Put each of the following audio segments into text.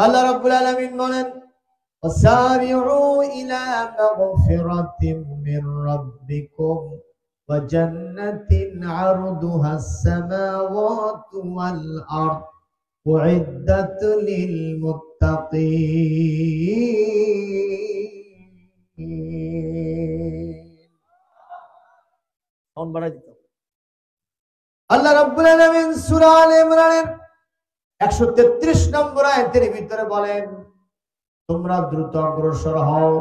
আল্লাহ রাব্বুল আলামিন বলেন وسارعوا إلى مغفرة من ربكم وجنة عرضها السماوات والأرض أعدت للمتقين আল্লাহ রাব্বুল আলামিন সূরা আলে ইমরানের 133 নম্বর আয়াতের ভিতরে বলেন তোমরা দ্রুত অগ্রসর হও,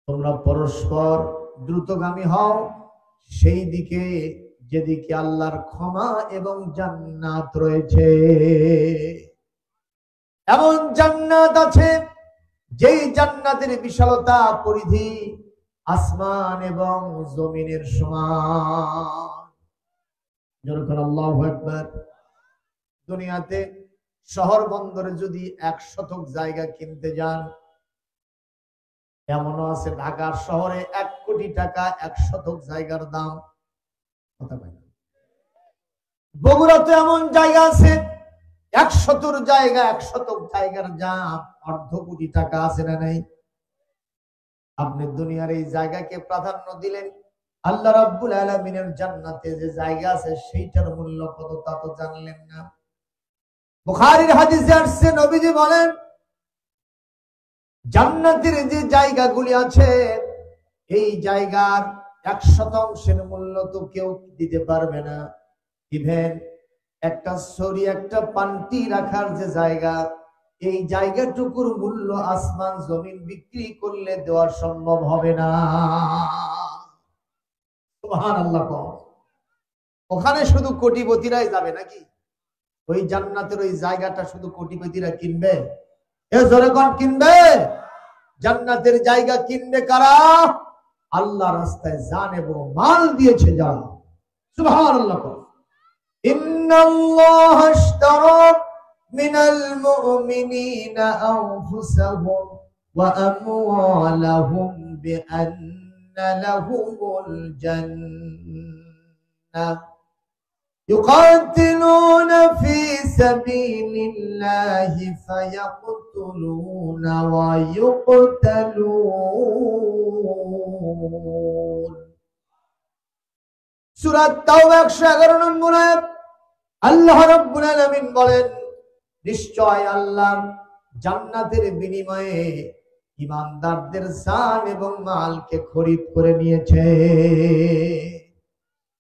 তোমরা পরস্পর দ্রুতগামী হও সেই দিকে যেদিকে আল্লাহর ক্ষমা এবং জান্নাত রয়েছে। এমন জান্নাত আছে যেই জান্নাতের বিশালতা পরিধি আসমান এবং জমিনের সমান। যখন আল্লাহু আকবার। দুনিয়াতে শহর বন্দরে যদি 1 শতক জায়গা কিনতে যান, এমনও আছে ঢাকার শহরে 1 কোটি টাকা 1 শতক জায়গার দাম। কথা বলেন। বগুড়াতে এমন জায়গা আছে 100 জায়গা 1 শতক জায়গার দাম 1/2 কোটি টাকা আছে না নাই? আপনি দুনিয়ার এই জায়গাকে প্রাধান্য দিলেন, আল্লাহ রাব্বুল আলামিনের জান্নাতে যে জায়গা আছে সেইটার মূল্য কত তা তো জানলেন না। বুখারীর হাদিসে আসছে নবীজি বলেন জান্নাতের যে জায়গাগুলি আছে এই জায়গার 1% মূল্য তো কেউ দিতে পারবে না। ইভেন একটা ছড়ি একটা পান্তি রাখার যে জায়গা, এই জায়গাটুকুর মূল্য আসমান জমিন বিক্রি করলে দেওয়া সম্ভব হবে না। সুবহানাল্লাহ। ওখানে শুধু কোটিপতিরাই যাবে নাকি? ওই জান্নাতের ওই জায়গাটা শুধু কোটিপতিরা কিনবে? এ জোরে কোন কিনবে? জান্নাতের জায়গা কিনবে কারা? আল্লাহ রাস্তায় জান এবং মাল দিয়েছে যারা। সুবহানাল্লাহ। ইন্নাল্লাহ আশতারা মিনাল মুমিনিনা আনফুসাহুম ওয়া আমওয়ালাহুম বিআন্না লাহুমুল জান্নাহ يقاتلون في سبيل الله فيقتلون ويقتلون সূরা তাওবা 111 নম্বর আয়াত। আল্লাহ রাব্বুল আলামিন বলেন নিশ্চয় আল্লাহ জান্নাতের বিনিময়ে ঈমানদারদের জান এবং মালকে খরিদ করে নিয়েছে।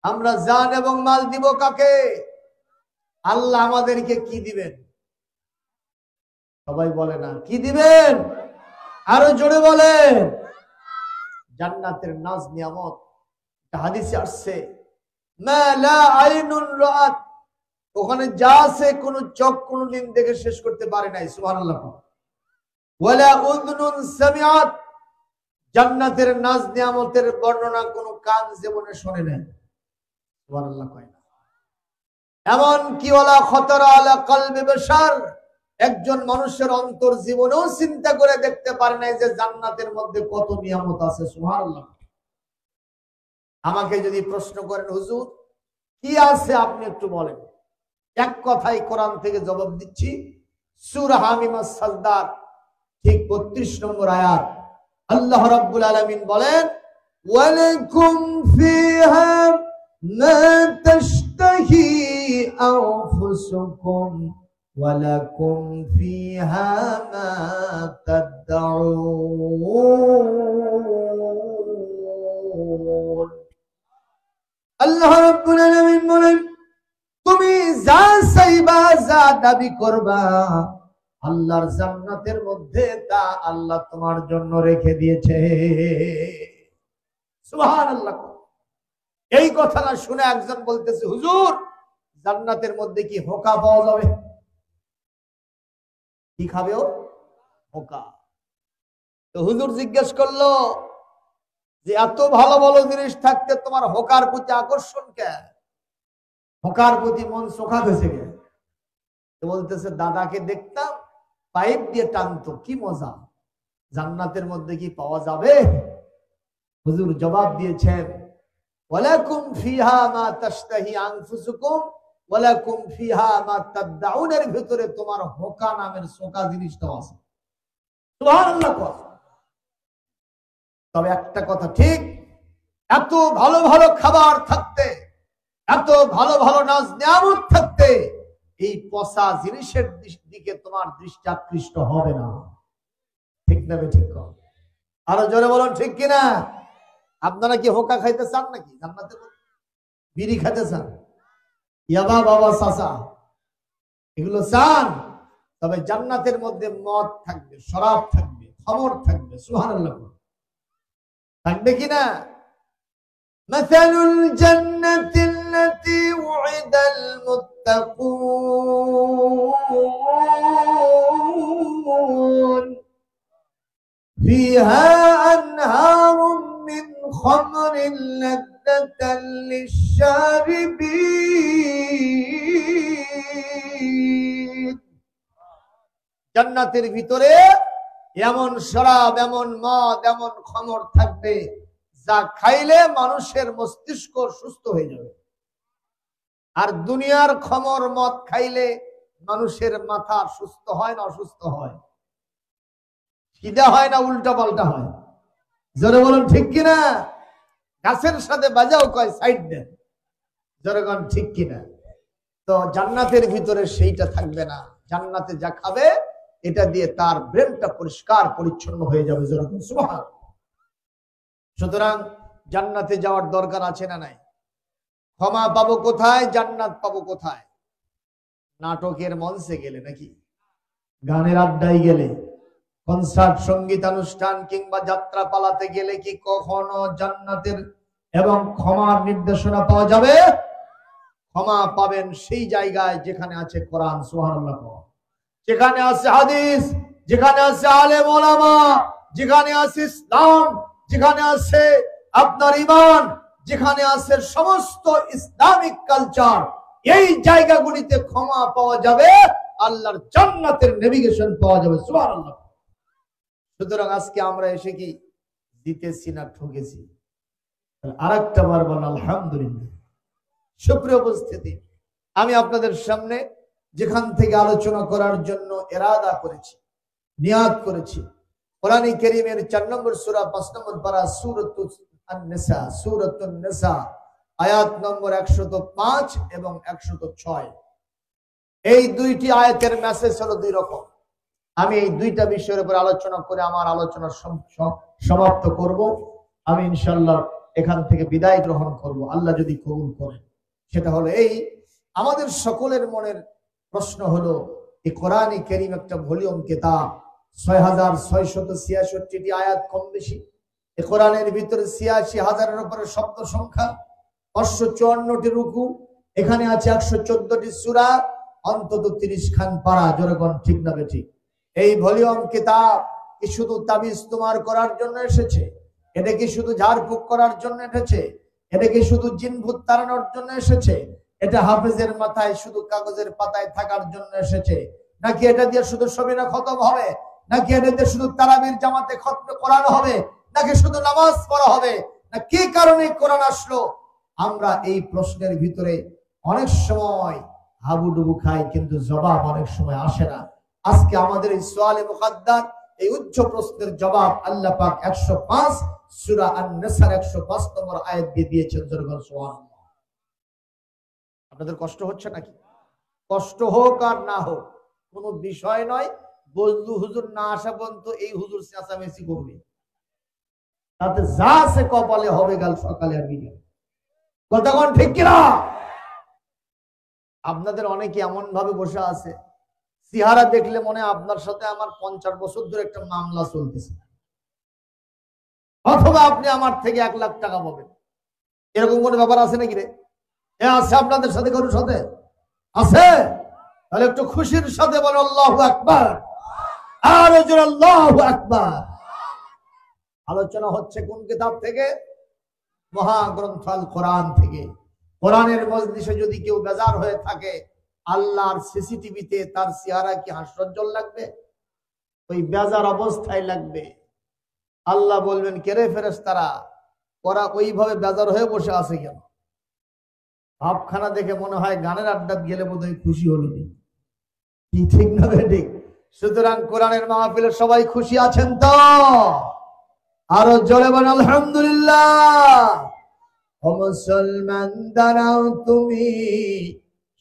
আমরা জান এবং মাল দিব কাকে? আল্লাহ আমাদেরকে কি দিবেন? সবাই বলে না কি দিবেন? আরো জোরে বলেন। জান্নাতের নাজ নিয়ামত। হাদিসে আসছে মা লা আইনুন রাআত, ওখানে যা আছে কোন চোখ কোনদিন দেখে শেষ করতে পারে নাই। সুবহানাল্লাহ। ওয়ালা উযনুন সামিআত, জান্নাতের নাজ নিয়ামতের বর্ণনা কোন কান জীবনে শুনে নাই। সুবহানাল্লাহ কয় না। এমন কি ওয়ালা খাতারা আলা কলবি বাশার, একজন মানুষের অন্তর জীবনেও চিন্তা করে দেখতে পারে নাই যে জান্নাতের মধ্যে কত নিয়ামত আছে। সুবহানাল্লাহ। আমাকে যদি প্রশ্ন করেন হুজুর কি আছে আপনি একটু বলেন, এক কথায় কোরআন থেকে জবাব দিচ্ছি। সূরা হামিমাস সাজদার ঠিক 32 নম্বর আয়াত। আল্লাহ রাব্বুল আলামিন বলেন ওয়ালাকুম ফিহা মা তাশতাহি আনফুসুকুম ওয়ালাকুম ফিহা মা তাদউন। আল্লাহ রাব্বুল আলামিন বলেন তুমি যা চাইবা যা দাবি করবা আল্লাহর জান্নাতের মধ্যে তা আল্লাহ তোমার জন্য রেখে দিয়েছে। সুবহানাল্লাহ। এই কথাটা শুনে একজন বলতেছে হুজুর জান্নাতের মধ্যে কি হোকা পাওয়া যাবে? কি খাবে ও? হোকা। তো হুজুর জিজ্ঞেস করলো যে এত ভালো ভালো জিনিস থাকতে তোমার হোকার প্রতি আকর্ষণ কেন? হোকার প্রতি মন চোখা গেছে কে? বলতেছে দাদাকে দেখতাম পাইপ দিয়ে টানতো, কি মজা, জান্নাতের মধ্যে কি পাওয়া যাবে? হুজুর জবাব দিয়েছেন ওয়ালাকুম ফিহা মা তাশতাহি আনফুসুকুম ওয়ালাকুম ফিহা মা তাদউনের ভিতরে তোমার হোকা নামের সোকা জিনিসটাও আছে। সুবহানাল্লাহ। তবে একটা কথা ঠিক, এত ভালো ভালো খাবার থাকতে, এত ভালো ভালো নাজ নিয়ামত থাকতে এই পচা জিনিসের দিকে তোমার দৃষ্টি আকৃষ্ট হবে না। ঠিক না ঠিক? আরো জোরে বলুন ঠিক কিনা? আপনারা কি হোকা খাইতে চান নাকি? জান্নাতে বিড়ি খাইতে চান? ইয়াবা বাবা চাচা এগুলো চান? তবে জান্নাতের মধ্যে মদ থাকবে, শরাব থাকবে, খামর থাকবে। সুবহানাল্লাহ। থাকবে কিনা? মাসালুল জান্নাতিল্লাতী উইদাল মুত্তাকুন ফিহা আনহারুম মিন খামরিন লাযযাতান লিশ-শারিবিন। জান্নাতের ভিতরে এমন শরাব, এমন মদ, এমন খামর থাকবে যা খাইলে মানুষের মস্তিষ্ক সুস্থ হয়ে যাবে। আর দুনিয়ার খামর মদ খাইলে মানুষের মাথা সুস্থ হয় না অসুস্থ হয়? সিধা হয় না উল্টা পাল্টা হয়? জোরে বলুন ঠিক কিনা? গাছের সাথে বাজাও কয় সাইড দেন। জোরে বলুন ঠিক কিনা? তো জান্নাতের ভিতরে সেইটা থাকবে না। জান্নাতে যা খাবে এটা দিয়ে তার ব্রেনটা পরিষ্কার পরিচ্ছন্ন হয়ে যাবে। জোরে বলুন সুবহানাল্লাহ। সুতরাং জান্নাতে যাওয়ার দরকার আছে না নাই? ক্ষমা পাবো কোথায়? জান্নাত পাবো কোথায়? নাটকের মঞ্চে গেলে নাকি? গানের আড্ডায় গেলে, কনসার্ট, সঙ্গীতানুষ্ঠান কিংবা যাত্রা পালাতে গেলে কি কখনো জান্নাতের এবং ক্ষমার নির্দেশনা পাওয়া যাবে? ক্ষমা পাবেন সেই জায়গায় যেখানে আছে কোরআন, সুবহানাল্লাহ, যেখানে আছে হাদিস, যেখানে আছে আলেম ওলামা, যেখানে আছে ইসলাম, যেখানে আছে আপনার ঈমান, যেখানে আছে সমস্ত ইসলামিক কালচার। এই জায়গাগুলিতে ক্ষমা পাওয়া যাবে, আল্লাহর জান্নাতের নেভিগেশন পাওয়া যাবে। সুবহানাল্লাহ। সুতরাং আজকে আমরা এসে কি জিতেছি না ঠকেছি? আরেকটা বার বল আলহামদুলিল্লাহ। সুপ্রিয় উপস্থিতি, আমি আপনাদের সামনে যেখান থেকে আলোচনা করার জন্য ইরাদা করেছি, নিয়াত করেছি, কোরআন কারীমের 4 নম্বর সূরা 5 নম্বর পারা সূরাতুন নিসা, সূরাতুন নিসা আয়াত নম্বর 105 এবং 106। এই দুইটি আয়াতের মেসেজ হলো দুই রকম। আমি এই দুইটা বিষয়ের উপর আলোচনা করে আমার আলোচনা সমাপ্ত করব। আমি ইনশাআল্লাহ এখান থেকে বিদায় গ্রহণ করব, আল্লাহ যদি কবুল করেন। সেটা হলো এই, আমাদের সকলের মনের প্রশ্ন হলো এই কোরআন কারীম একটা ভলিউম কিতাব, 6666টি আয়াত কম বেশি। এই কোরআনের ভিতরে ৮৬,০০০-এর উপরে শব্দ সংখ্যা, ৫৫৪টি রুকু, এখানে আছে ১১৪টি সূরা, অন্তত ৩০ খান পারা। জোরেগণ ঠিক না বেঠিক? এই ভলিউম কিতাব কি শুধু তাবিজ তোমার করার জন্য এসেছে? এটা কি শুধু ঝাড়ফুঁক করার জন্য এসেছে? এটা কি শুধু জিন ভূত তাড়ানোর জন্য এসেছে? এটা হাফেজের মাথায় শুধু কাগজের পাতায় থাকার জন্য এসেছে? নাকি এটা দিয়ে শুধু সবিনা খতম হবে? নাকি এটা দিয়ে শুধু তারাবির জামাতে খতম কোরআন হবে? নাকি শুধু নামাজ পড়া হবে? না কি কারণে কোরআন আসলো? আমরা এই প্রশ্নের ভিতরে অনেক সময় হাবুডুবু খাই, কিন্তু জবাব অনেক সময় আসে না। আজকে আমাদের এই সোয়ালে মুকাদ্দার, এই উচ্চ প্রশ্নের জবাব আল্লাহ পাক 105 সূরা আন-নিসার 105 নম্বর আয়াত দিয়ে দিয়েছেন। সুবহানাল্লাহ। আপনাদের কষ্ট হচ্ছে নাকি? কষ্ট হোক আর না হোক কোনো বিষয় নয়। বজলু হুজুর না আসা পর্যন্ত এই হুজুর চেঁচামেচি করবে, তাতে যা আছে কপালে হবে কাল সকালে আর বিকেলে। কতক্ষণ ঠিক কিনা? আপনাদের অনেকে এমন ভাবে বসে আছে, চেহারা দেখলে মনে হয় আপনার সাথে আমার 50 বছর ধরে একটা মামলা চলতেছে, অথবা আপনি আমার থেকে 1 লাখ টাকা পাবেন। এরকম কোন ব্যাপার আছে নাকি রে? আছে আপনাদের সাথে? কারোর সাথে আছে? তাহলে একটু খুশির সাথে বলো আল্লাহু আকবার। আর জোরে আল্লাহু আকবার। আলোচনা হচ্ছে কোন কিতাব থেকে? মহাগ্রন্থ আল কোরআন থেকে। কোরআনের মজলিসে যদি কেউ বেজার হয়ে থাকে, আল্লাহর সিসিটিভিতে তার চেহারা কি হাস্যোজ্জ্বল লাগবে? ওই বেজার অবস্থায় লাগবে। আল্লাহ বলবেন, কে রে ফেরেশতারা, ওরা ওইভাবে বেজার হয়ে বসে আছে কেন? ভাবখানা দেখে মনে হয় গানের আড্ডা গেলে বোধহয় খুশি হলো নি, কি ঠিক না ঠিক? সুতরাং কোরআনের মাহফিলে সবাই খুশি আছেন তো? আরো জোরে বলেন আলহামদুলিল্লাহ। ও মুসলমান দাঁড়াও তুমি,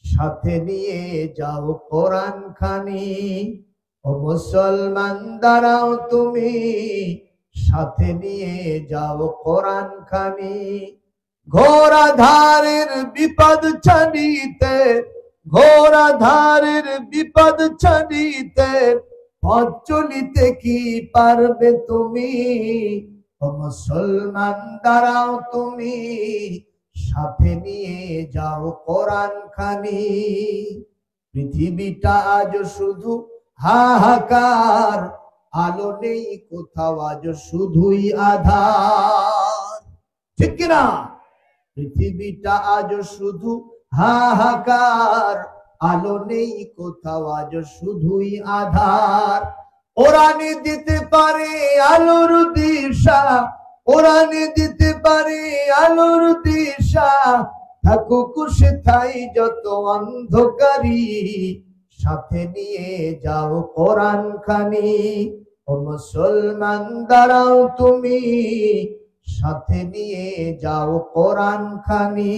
সাথে নিয়ে যাও কোরআন খানি। ও মুসলমান দাঁড়াও তুমি, সাথে নিয়ে যাও কোরআন খানি। ঘোরা ধারের বিপদ ছাড়িতে, ঘোরা ধারের বিপদ ছাড়িতে, পথ চলিতে কি পারবে তুমি? ও মুসলমান দাঁড়াও তুমি, সাথে নিয়ে যাও কোরআন খানি। পৃথিবীটা আজ শুধু হাহাকার, আলো নেই কোথাও, আজ শুধুই আধার, ঠিক কিনা? পৃথিবীটা আজ শুধু হাহাকার, আলো নেই কোথাও, আজ শুধুই আধার। কোরআনে দিতে পারে আলোর দিশা, কোরআনে দিতে পারে আলোর দিশা, থাকুক সেথায় যত অন্ধকারী, সাথে নিয়ে যাও কোরআন খানি। ও মুসলমান দাঁড়াও তুমি, সাথে নিয়ে যাও কোরআন খানি।